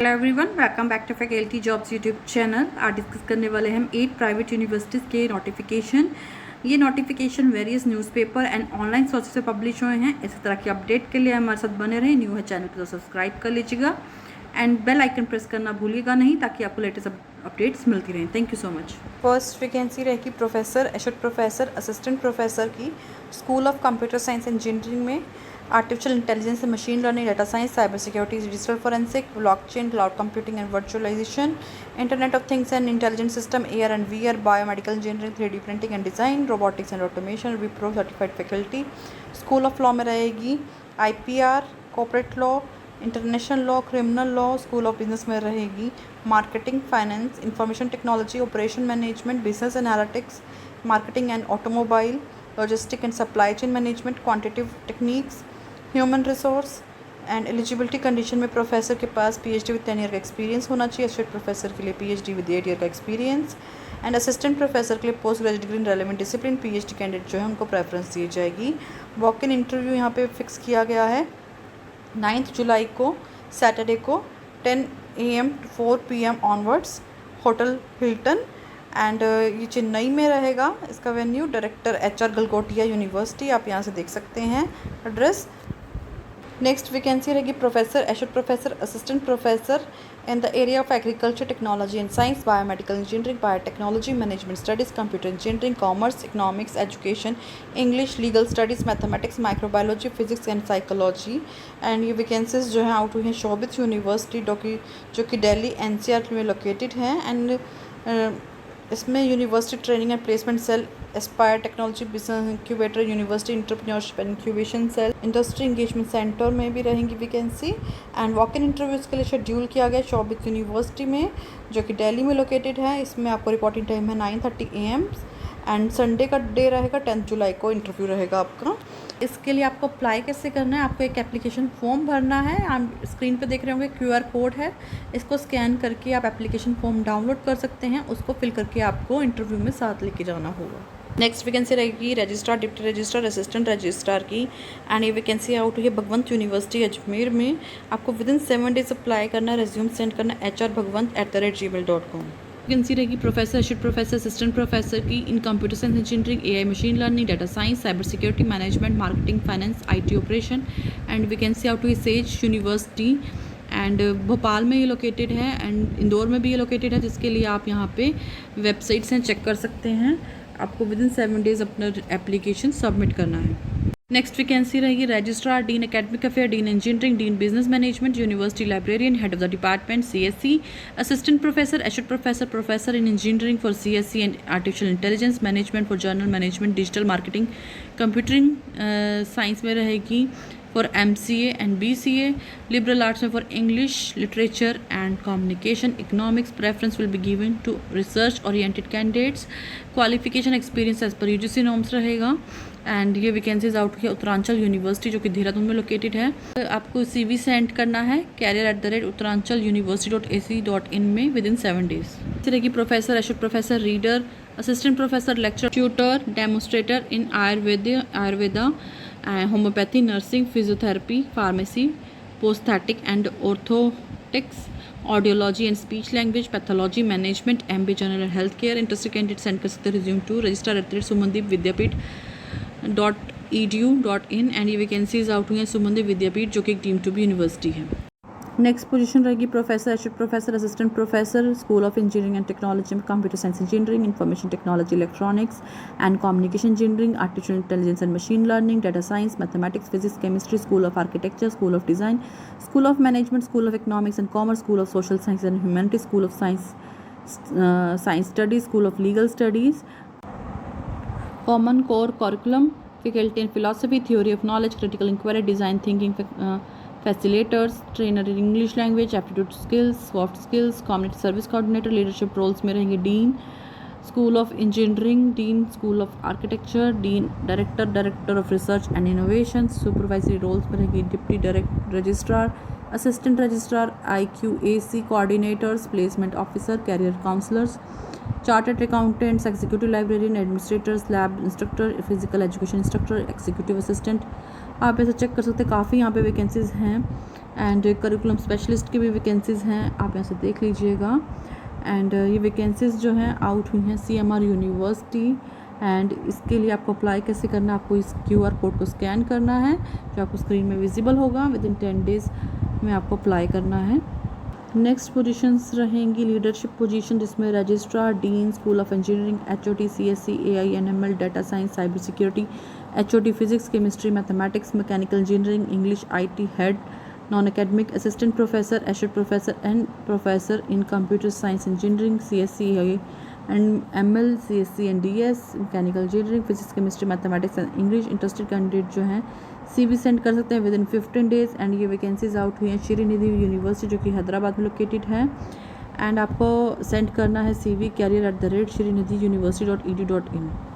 Hello everyone, welcome back to Faculty Jobs YouTube channel. आज discuss करने वाले हैं हम 8 प्राइवेट यूनिवर्सिटीज़ के नोटिफिकेशन। ये notification various newspaper and online sources से पब्लिश हुए हैं। इसी तरह के अपडेट के लिए हमारे साथ बने रहें। न्यू है चैनल को तो सब्सक्राइब कर लीजिएगा एंड बेल आइकन प्रेस करना भूलिएगा नहीं, ताकि आपको लेटेस्ट अपडेट्स मिलती रहें। Thank you so much. First vacancy रहेगी professor, associate professor, assistant professor की school of computer science engineering में artificial intelligence and machine learning, data science, cyber security, digital forensic, blockchain, cloud computing and virtualization, internet of things and intelligent system, AR and VR, biomedical engineering, 3D printing and design, robotics and automation, Wipro certified faculty. School of law में रहेगी IPR, corporate law, international law, criminal law. School of business में रहेगी marketing, finance, information technology, operation management, business analytics, marketing and automobile, logistic and supply chain management, quantitative techniques, human resource. And eligibility condition में professor के पास PhD with 10 year का experience होना चाहिए। Associate professor के लिए PhD with 8 year का experience. And assistant professor के लिए post graduate degree in relevant discipline. PhD candidate जो है उनको प्रेफरेंस दी जाएगी। वॉक इन इंटरव्यू यहाँ पे फिक्स किया गया है 9 जुलाई को, सैटरडे को 10 AM to 4 PM onwards, hotel Hilton. And ये चेन्नई में रहेगा। इसका venue director HR Galgotia university, आप यहाँ से देख सकते हैं एड्रेस। नेक्स्ट वैकेंसी रहेगी professor, associate professor, assistant professor in the area of agriculture, technology and science, biomedical engineering, biotechnology, management studies, computer engineering, commerce, economics, education, English, legal studies, mathematics, microbiology, physics and psychology. And ये vacancies जो हैं out हुई हैं शोभित university जो कि Delhi NCR में located है। And इसमें university training and placement cell, aspire technology business incubator, university entrepreneurship and incubation cell, industry engagement centre में भी रहेंगी vacancy. And walk in interviews के लिए शेड्यूल किया गया शोभित यूनिवर्सिटी में, जो कि दिल्ली में लोकेटेड है। इसमें आपको रिपोर्टिंग टाइम है 9:30 AM एंड संडे का डे रहेगा 10 जुलाई को इंटरव्यू रहेगा आपका। इसके लिए आपको अप्लाई कैसे करना है, आपको एक एप्लीकेशन फॉर्म भरना है। आप स्क्रीन पे देख रहे होंगे QR कोड है, इसको स्कैन करके आप एप्लीकेशन फॉर्म डाउनलोड कर सकते हैं। उसको फिल करके आपको इंटरव्यू में साथ लेके जाना होगा। नेक्स्ट वैकेंसी रहेगी registrar, deputy registrar, assistant registrar की। एंड ये वैकेंसी आउट हुई है भगवंत यूनिवर्सिटी अजमेर में। आपको विदिन 7 डेज अप्लाई करना है, रेज्यूम सेंड करना है hrbhagwant@gmail.com। वैकेंसी रहेगी professor, associate professor, assistant professor की in computer science engineering, AI machine learning, data science, cyber security, management, marketing, finance, IT operation. And vacancy out हुई Sage university and Bhopal में ये located है and Indore में भी ये लोकेटेड है, जिसके लिए आप यहाँ पे वेबसाइट्स हैं, चेक कर सकते हैं। आपको विदिन 7 डेज अपना एप्लीकेशन सबमिट करना है। नेक्स्ट वैकेंसी रहेगी registrar, dean academic affair, dean engineering, dean business management, university librarian, head of the department CSE, assistant professor, associate professor, professor in engineering for CSE and artificial intelligence, management for general management, digital marketing, computering science में रहेगी for MCA and BCA, liberal arts में for English literature and communication, economics. Preference will be given to research oriented candidates. Qualification experience as पर UGC norms रहेगा। And ये vacancies out हुई है Uttaranchal university, जो कि देहरादून में लोकेटेड है। आपको CV सेंड करना है career@uttaranchaluniversity.ac.in में विदिन 7 डेज। इस तरह की professor, associate professor, reader, assistant professor, lecture, tutor, demonstrator in Ayurveda, homeopathy, nursing, physiotherapy, pharmacy, prosthetic and orthotics, audiology and speech language, pathology, management, MBA general and health care. Interested candidate send कर सकते हैं resume to register@sumandeep-vidyapith.edu.in। And ये vacancies out हुई हैं सुमनदीप विद्यापीठ, जो कि एक deemed to be university है। नेक्स्ट पोजीशन रहेगी professor, associate professor, assistant professor, school of engineering and technology में computer science engineering, information technology, electronics and communication engineering, artificial intelligence and machine learning, data science, mathematics, physics, chemistry, school of architecture, school of design, school of management, school of economics and commerce, school of social science and humanity, school of science studies, school of legal studies, common core curriculum, faculty in philosophy, theory of knowledge, critical inquiry, design thinking, facilitators, trainer in English language, aptitude skills, soft skills, community service coordinator. Leadership roles में रहेंगे dean school of engineering, dean school of architecture, dean director of research and innovation. Supervisory roles में रहेगी deputy registrar, assistant registrar, IQAC coordinators, placement officer, career counsellors, chartered accountants, executive librarian, administrators, lab instructor, physical education instructor, executive assistant. आप ऐसे check कर सकते हैं, काफ़ी यहाँ पे वैकेंसीज हैं। एंड करिकुलम स्पेशलिस्ट की भी वैकेंसीज़ हैं, आप यहाँ से देख लीजिएगा। एंड ये वैकेंसीज़ जो हैं आउट हुई हैं CMR यूनिवर्सिटी। एंड इसके लिए आपको अप्लाई कैसे करना है, आपको इस QR कोड को स्कैन करना है जो आपको स्क्रीन में विजिबल होगा। विदिन 10 डेज़ में आपको अप्लाई करना है। नेक्स्ट पोजीशंस रहेंगी लीडरशिप पोजीशन, जिसमें registrar, dean, school of engineering, HOD CSE AI NML, data science, cyber security, HOD physics, chemistry, mathematics, mechanical engineering, English, IT head, non academic, assistant professor, associate professor and professor in computer science engineering, CSE AI and ML, CSE and DS, mechanical engineering, physics, chemistry, mathematics and English. Interested candidate जो हैं CV send कर सकते हैं within 15 days. And ये vacancies out हुई हैं Srinidhi university जो कि हैदराबाद में लोकेटेड है। एंड आपको सेंड करना है CV career@shrinidhiuniversity.edu.in।